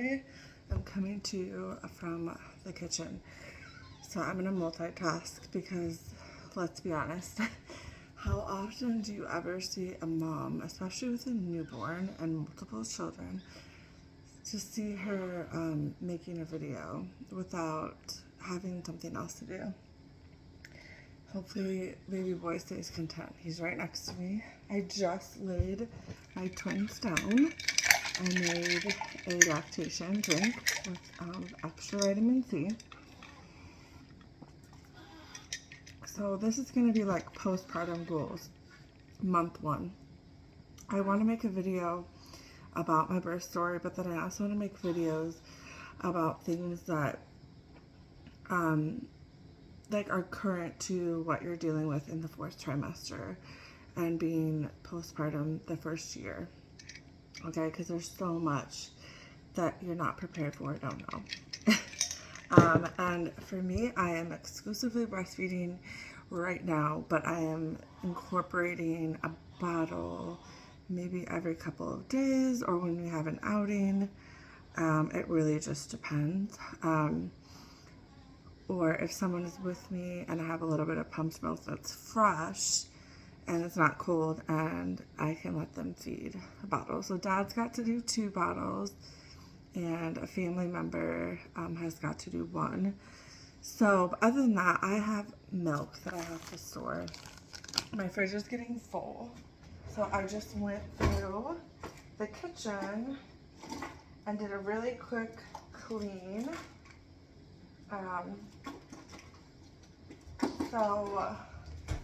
I am coming to you from the kitchen. So I'm going to multitask because, let's be honest, how often do you ever see a mom, especially with a newborn and multiple children, to see her making a video without having something else to do? Hopefully baby boy stays content. He's right next to me. I just laid my twins down. I made a lactation drink with extra vitamin C. So this is going to be like postpartum goals, month 1. I want to make a video about my birth story, but then I also want to make videos about things that like are current to what you're dealing with in the 4th trimester and being postpartum the first year. Okay, because there's so much that you're not prepared for or don't know. And for me, I am exclusively breastfeeding right now, but I am incorporating a bottle maybe every couple of days or when we have an outing. It really just depends. Or if someone is with me and I have a little bit of pumped milk that's fresh and it's not cold, and I can let them feed a bottle. So Dad's got to do 2 bottles, and a family member has got to do 1. So other than that, I have milk that I have to store. My fridge is getting full, so I just went through the kitchen and did a really quick clean.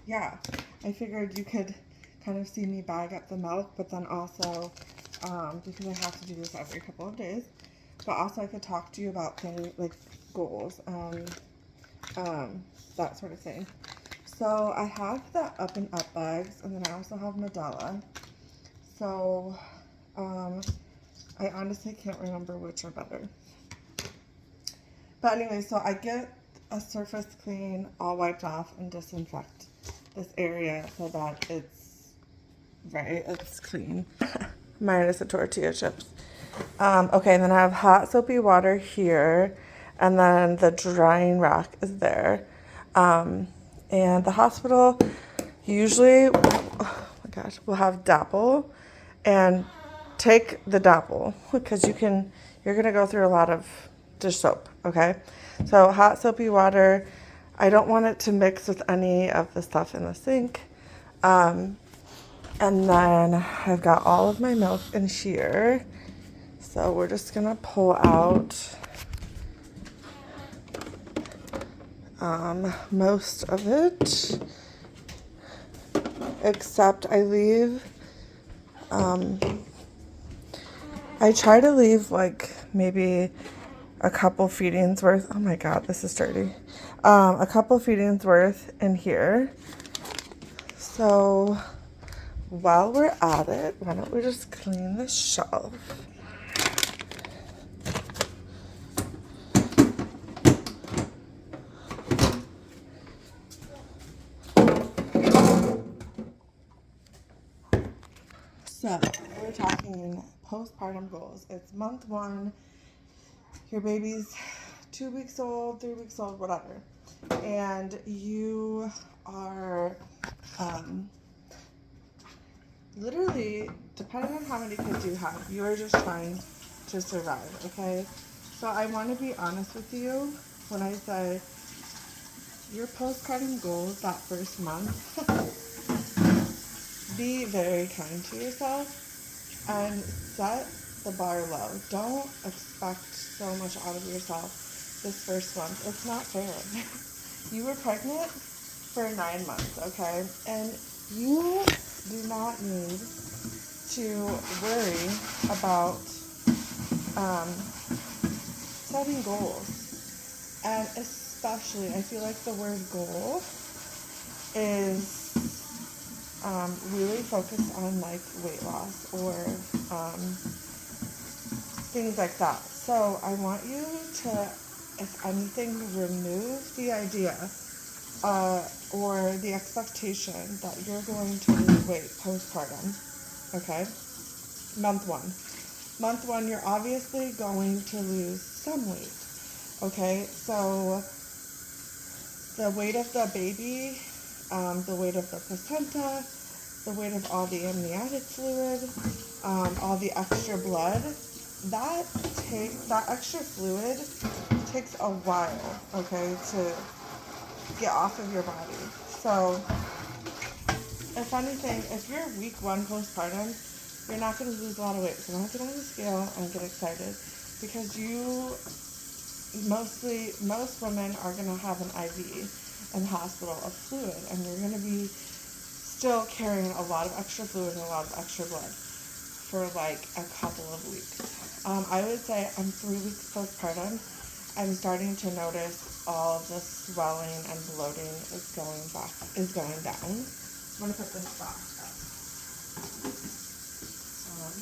Yeah, I figured you could kind of see me bag up the milk, but then also, because I have to do this every couple of days, but also I could talk to you about things like goals and that sort of thing. So I have the Up and Up bags, and then I also have Medela. So I honestly can't remember which are better. But anyway, so I get a surface clean, all wiped off, and disinfect this area so that it's clean. Minus the tortilla chips. Okay, and then I have hot soapy water here, and then the drying rack is there. And the hospital usually, oh my gosh, will have Dapple, and take the Dapple because you're gonna go through a lot of dish soap, okay? So hot soapy water, I don't want it to mix with any of the stuff in the sink. And then I've got all of my milk in here. So we're just gonna pull out most of it, except I leave, I try to leave like maybe a couple feedings worth. Oh my god, this is dirty. A couple feedings worth in here. So while we're at it, why don't we just clean the shelf? So we're talking postpartum goals. It's month 1. Your baby's 2 weeks old, 3 weeks old, whatever. And you are literally, depending on how many kids you have, you are just trying to survive, okay? So I want to be honest with you when I say your postpartum goals that first month, be very kind to yourself and set the bar low. Don't expect so much out of yourself this first month. It's not fair. You were pregnant for 9 months, okay? And you do not need to worry about setting goals. And especially, I feel like the word goal is really focused on like weight loss or things like that. So I want you to, if anything, remove the idea or the expectation that you're going to lose weight postpartum. Okay? Month 1. month one, you're obviously going to lose some weight. Okay, so the weight of the baby, the weight of the placenta, the weight of all the amniotic fluid, all the extra blood, that extra fluid takes a while, okay, to get off of your body. So, if anything, if you're week one postpartum, you're not going to lose a lot of weight. So don't get on the scale and get excited, because most women are going to have an IV in the hospital of fluid, and you're going to be still carrying a lot of extra fluid and a lot of extra blood for like a couple of weeks. I would say I'm 3 weeks postpartum. I'm starting to notice all of the swelling and bloating is going down. I'm going to put this back up.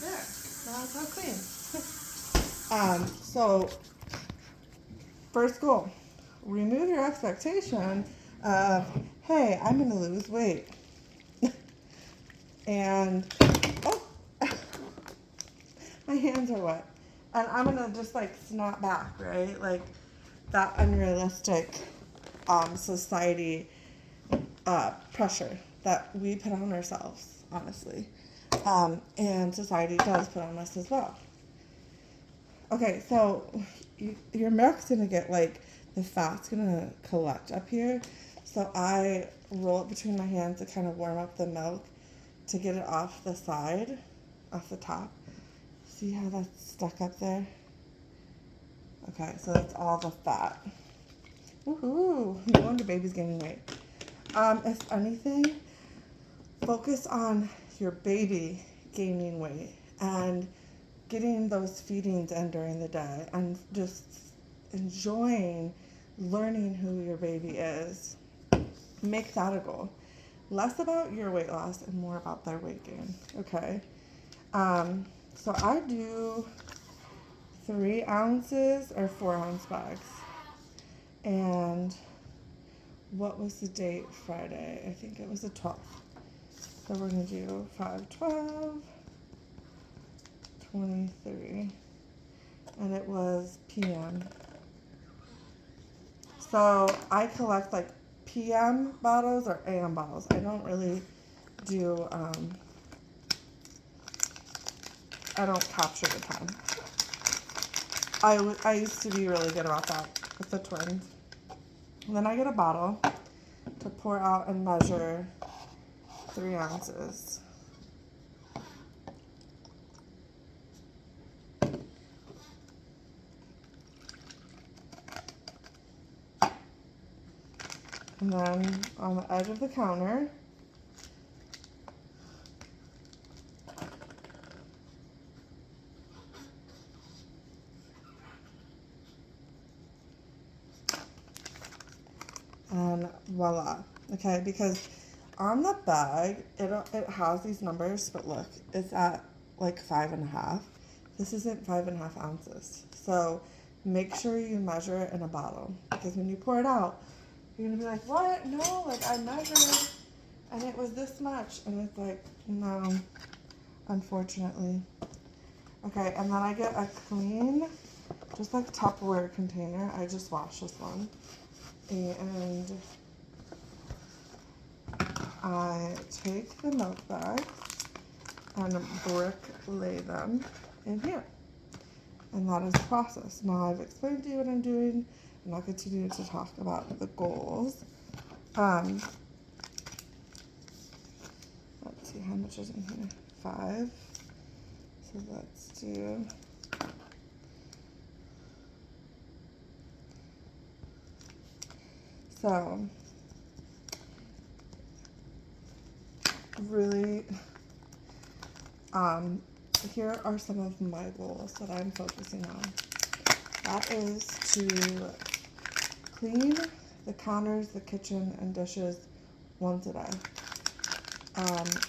There. Now it's all clean. So, first goal, remove your expectation of, hey, I'm going to lose weight. And, oh, my hands are wet. And I'm going to just like snap back, right? Like that unrealistic society pressure that we put on ourselves, honestly. And society does put on us as well. Okay, so your milk's going to get like, the fat's going to collect up here. So I roll it between my hands to kind of warm up the milk to get it off the side, off the top. See how that's stuck up there? Okay, so that's all the fat. Woohoo! No wonder baby's gaining weight. If anything, focus on your baby gaining weight and getting those feedings in during the day and just enjoying learning who your baby is. Make that a goal. Less about your weight loss and more about their weight gain, okay? So I do 3 ounces or 4 ounce bags. And what was the date Friday? I think it was the 12th. So we're going to do 5, 12, 23. And it was PM. So I collect like PM bottles or AM bottles. I don't really do, I don't capture the time. I used to be really good about that with the twins. And then I get a bottle to pour out and measure 3 ounces. And then on the edge of the counter, and voila. Okay, because on the bag, it has these numbers, but look, it's at like 5.5. This isn't 5.5 ounces. So make sure you measure it in a bottle, because when you pour it out, you're gonna be like, what? No, like I measured and it was this much. And it's like, no, unfortunately. Okay, and then I get a clean, just like Tupperware container. I just washed this one. And I take the milk bags and brick lay them in here. And that is the process. Now I've explained to you what I'm doing, and I'll continue to talk about the goals. Let's see, how much is in here? 5. So let's do... So, really, here are some of my goals that I'm focusing on. That is to clean the counters, the kitchen, and dishes once a day.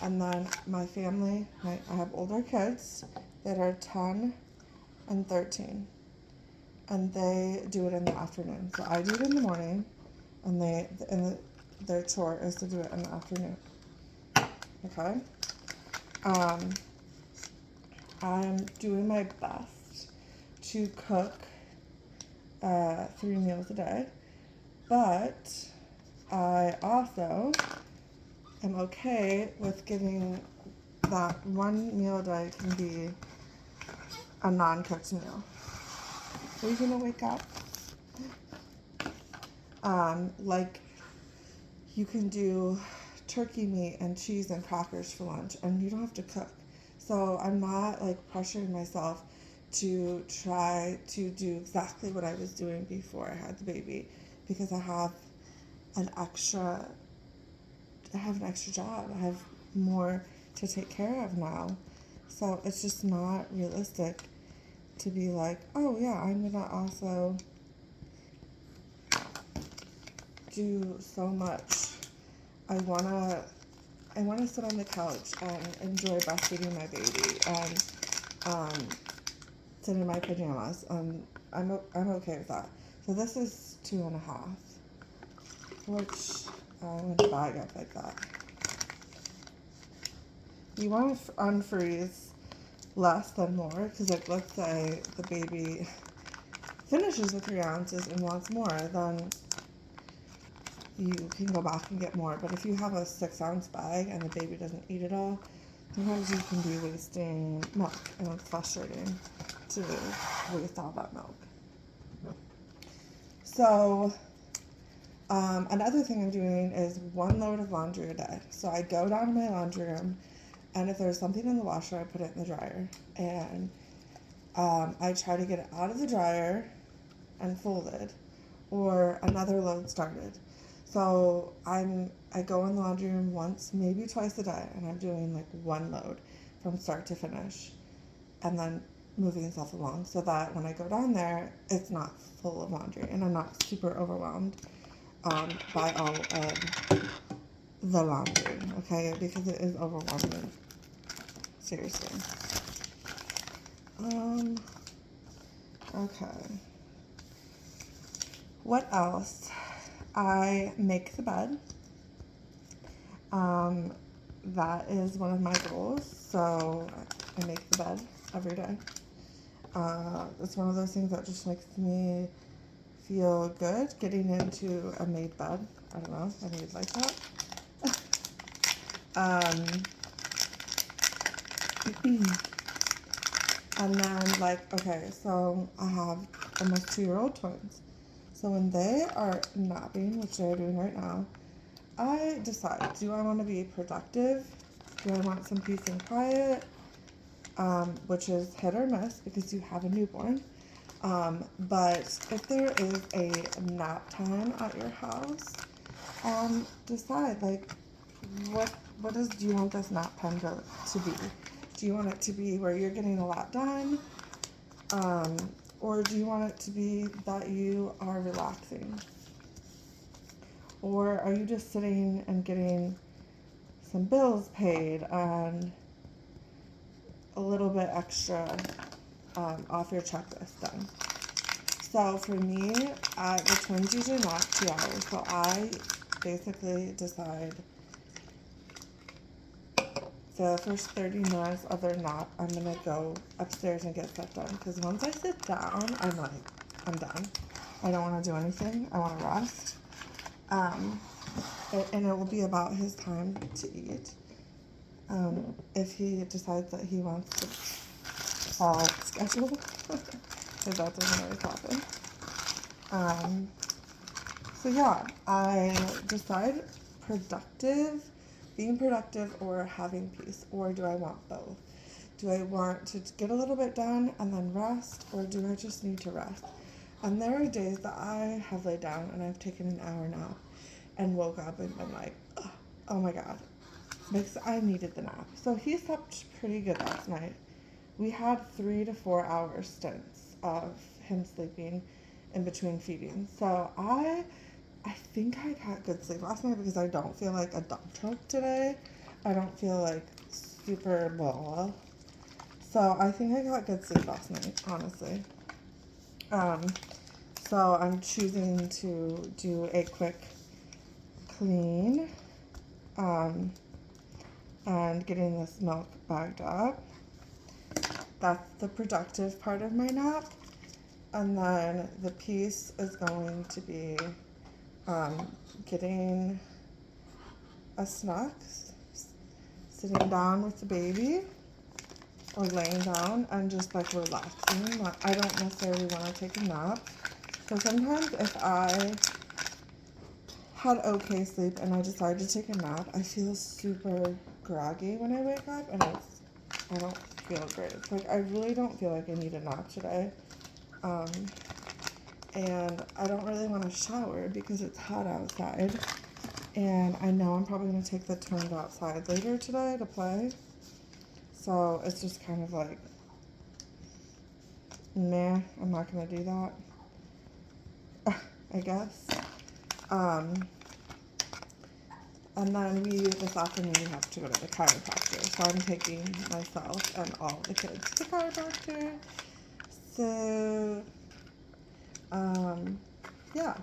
And then my family, I have older kids that are 10 and 13, and they do it in the afternoon. So I do it in the morning, and their chore is to do it in the afternoon. Okay? I'm doing my best to cook 3 meals a day, but I also am okay with giving that 1 meal a day can be a non-cooked meal. Are you gonna wake up? Like you can do turkey meat and cheese and crackers for lunch, and you don't have to cook. So I'm not like pressuring myself to try to do exactly what I was doing before I had the baby, because I have an extra job. I have more to take care of now. So it's just not realistic to be like, oh yeah, I'm gonna also do so much. I wanna sit on the couch and enjoy breastfeeding my baby and sit in my pajamas. I'm okay with that. So this is 2.5, which I'm gonna bag up like that. You want to unfreeze less than more, because if let's say the baby finishes the 3 ounces and wants more, then you can go back and get more. But if you have a 6-ounce bag and the baby doesn't eat it all, sometimes you can be wasting milk, and it's frustrating to waste all that milk. So another thing I'm doing is 1 load of laundry a day. So I go down to my laundry room, and if there's something in the washer, I put it in the dryer, and I try to get it out of the dryer and folded, or another load started. So I go in the laundry room once, maybe twice a day, and I'm doing like 1 load from start to finish, and then moving stuff along, so that when I go down there, it's not full of laundry, and I'm not super overwhelmed by all of the laundry, okay? Because it is overwhelming. Seriously. Okay. What else? I make the bed. That is one of my goals. So I make the bed every day. It's one of those things that just makes me feel good, getting into a made bed. I don't know, I made like that. And then, like, okay, so I have almost 2-year-old twins. So when they are napping, which they're doing right now, I decide, do I want to be productive? Do I want some peace and quiet? Which is hit or miss because you have a newborn. But if there is a nap time at your house, decide, like, do you want this nap time to be? Do you want it to be where you're getting a lot done? Or do you want it to be that you are relaxing? Or are you just sitting and getting some bills paid and a little bit extra off your checklist done? So for me, the twins usually nap 2 hours. So I basically decide the first 30 minutes of their nap, I'm going to go upstairs and get stuff done. Because once I sit down, I'm done. I don't want to do anything. I want to rest. And it will be about his time to eat. If he decides that he wants to fall schedule, because that doesn't always happen. So yeah, I decide being productive or having peace, or do I want both? Do I want to get a little bit done and then rest, or do I just need to rest? And there are days that I have laid down and I've taken an hour nap and woke up and been like, oh my god, because I needed the nap. So he slept pretty good last night. We had 3 to 4 hour stints of him sleeping in between feedings. So I think I got good sleep last night because I don't feel like a dog choke today. I don't feel like super blah. So I think I got good sleep last night, honestly. So I'm choosing to do a quick clean and getting this milk bagged up. that's the productive part of my nap. And then the piece is going to be getting a snack, sitting down with the baby, or laying down and just like relaxing. I don't necessarily want to take a nap. So sometimes if I had okay sleep and I decide to take a nap, I feel super groggy when I wake up, and I don't feel great. It's like I really don't feel like I need a nap today. And I don't really want to shower because it's hot outside. And I know I'm probably going to take the twins outside later today to play. So it's just kind of like, nah, I'm not going to do that, I guess. And then this afternoon we have to go to the chiropractor. So I'm taking myself and all the kids to the chiropractor. So, yeah.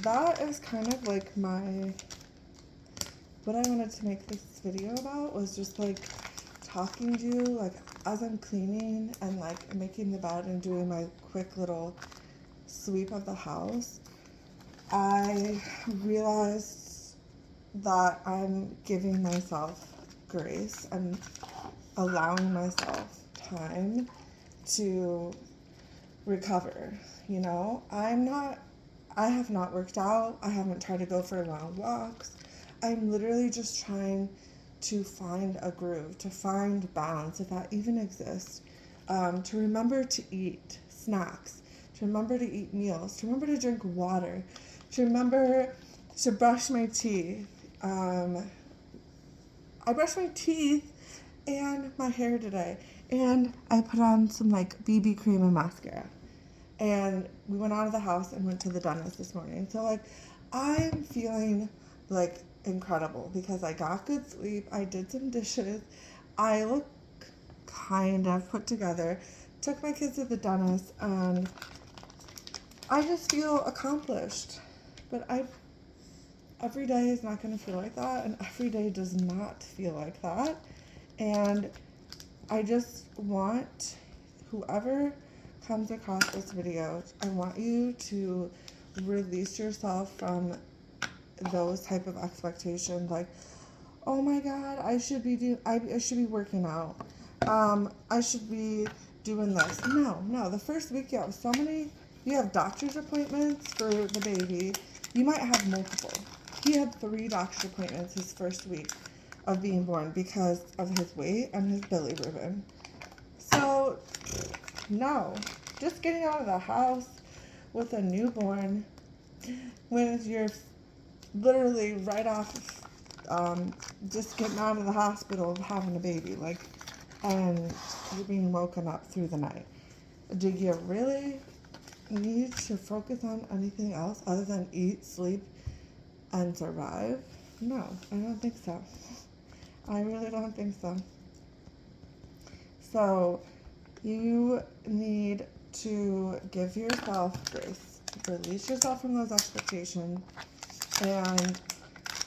That is kind of like what I wanted to make this video about, was just like talking to you, like as I'm cleaning and like making the bed and doing my quick little sweep of the house. I realized that I'm giving myself grace and allowing myself time to recover. You know, I have not worked out. I haven't tried to go for long walks. I'm literally just trying to find a groove, to find balance, if that even exists, to remember to eat snacks, to remember to eat meals, to remember to drink water, to remember to brush my teeth. I brushed my teeth and my hair today, and I put on some like BB cream and mascara. And we went out of the house and went to the dentist this morning. So like, I'm feeling like incredible because I got good sleep. I did some dishes. I look kind of put together. Took my kids to the dentist, and I just feel accomplished. But every day is not going to feel like that, and every day does not feel like that. And I just want whoever comes across this video, I want you to release yourself from those type of expectations, like, oh my god, I should be working out, I should be doing this. No, the first week you have doctor's appointments for the baby. You might have multiple. He had 3 doctor's appointments his first week of being born because of his weight and his bilirubin. So no, just getting out of the house with a newborn when you're literally right off just getting out of the hospital having a baby, like, and you're being woken up through the night. Do you really need to focus on anything else other than eat, sleep, and survive? No, I don't think so. I really don't think so. So you need to give yourself grace, release yourself from those expectations, and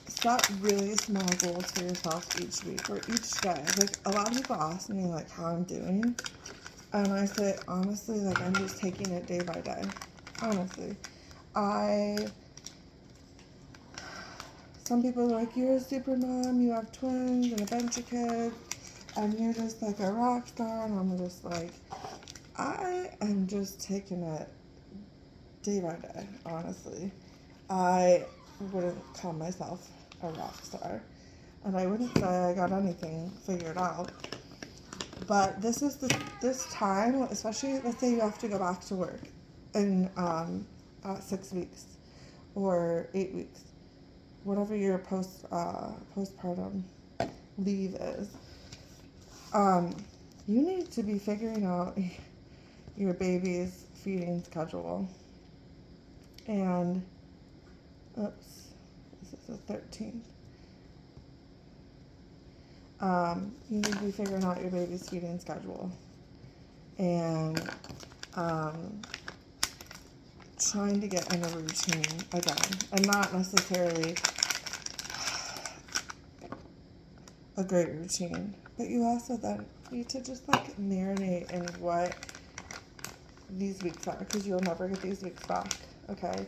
set really small goals for yourself each week or each day. Like, a lot of people ask me like how I'm doing, and I say honestly, like, I'm just taking it day by day. Honestly, some people are like, you're a super mom, you have twins and a bunch of kids, and you're just like a rock star. And I'm just like, I am just taking it day by day, honestly. I wouldn't call myself a rock star, and I wouldn't say I got anything figured out. But this time, especially, let's say you have to go back to work in 6 weeks or 8 weeks, whatever your postpartum leave is. You need to be figuring out your baby's feeding schedule. And this is the 13th. You need to be figuring out your baby's feeding schedule and trying to get in a routine again, and not necessarily a great routine, But you also then need to just like marinate in what these weeks are, because you'll never get these weeks back, okay?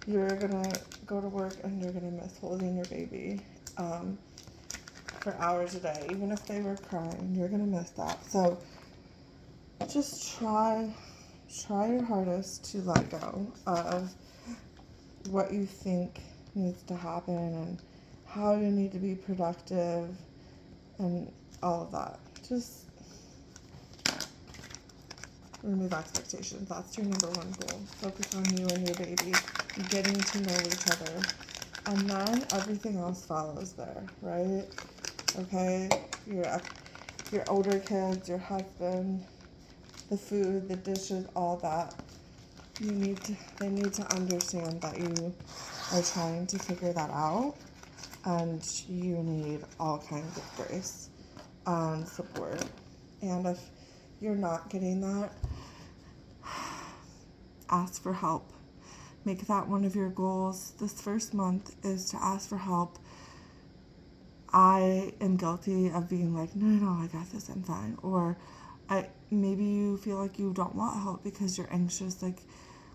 You're gonna go to work and you're gonna miss holding your baby for hours a day. Even if they were crying, you're gonna miss that. So just try your hardest to let go of what you think needs to happen and how you need to be productive and all of that. Just remove expectations. That's your number one goal. Focus on you and your baby, getting to know each other. And then everything else follows there, right? Okay? Your older kids, your husband, the food, the dishes, all that. They need to understand that you are trying to figure that out, and you need all kinds of grace and support. And if you're not getting that, ask for help. Make that one of your goals this first month, is to ask for help. I am guilty of being like, no, I got this, I'm fine. Or maybe you feel like you don't want help because you're anxious, like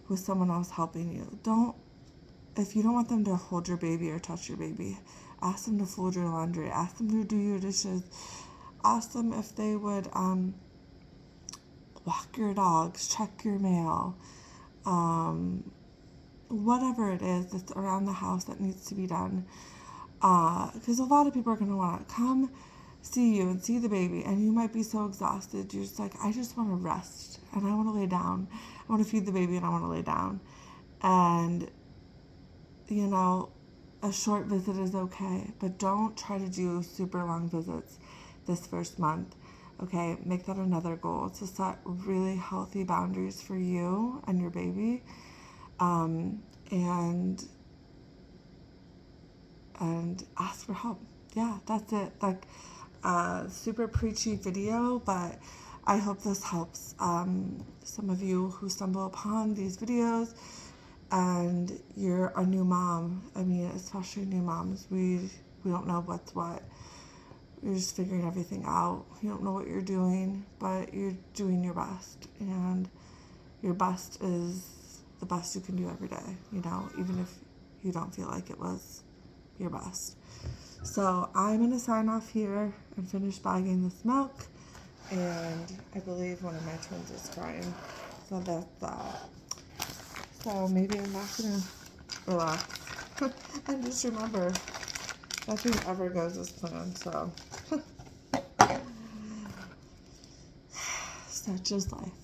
with someone else helping you. If you don't want them to hold your baby or touch your baby, ask them to fold your laundry, ask them to do your dishes, ask them if they would walk your dogs, check your mail, whatever it is that's around the house that needs to be done. Because a lot of people are going to want to come see you and see the baby, and you might be so exhausted, you're just like, I just want to rest and I want to lay down. I want to feed the baby and I want to lay down. And a short visit is okay, but don't try to do super long visits this first month. Okay, make that another goal, to set really healthy boundaries for you and your baby, and ask for help. Yeah, that's it. Like, super preachy video, but I hope this helps some of you who stumble upon these videos and you're a new mom. I mean, especially new moms, we don't know what's what. You're just figuring everything out. You don't know what you're doing, but you're doing your best, and your best is the best you can do every day, even if you don't feel like it was your best. So I'm going to sign off here and finish bagging this milk, and I believe one of my twins is crying, so that's that. So maybe I'm not going to relax. And just remember, nothing ever goes as planned, so such is life.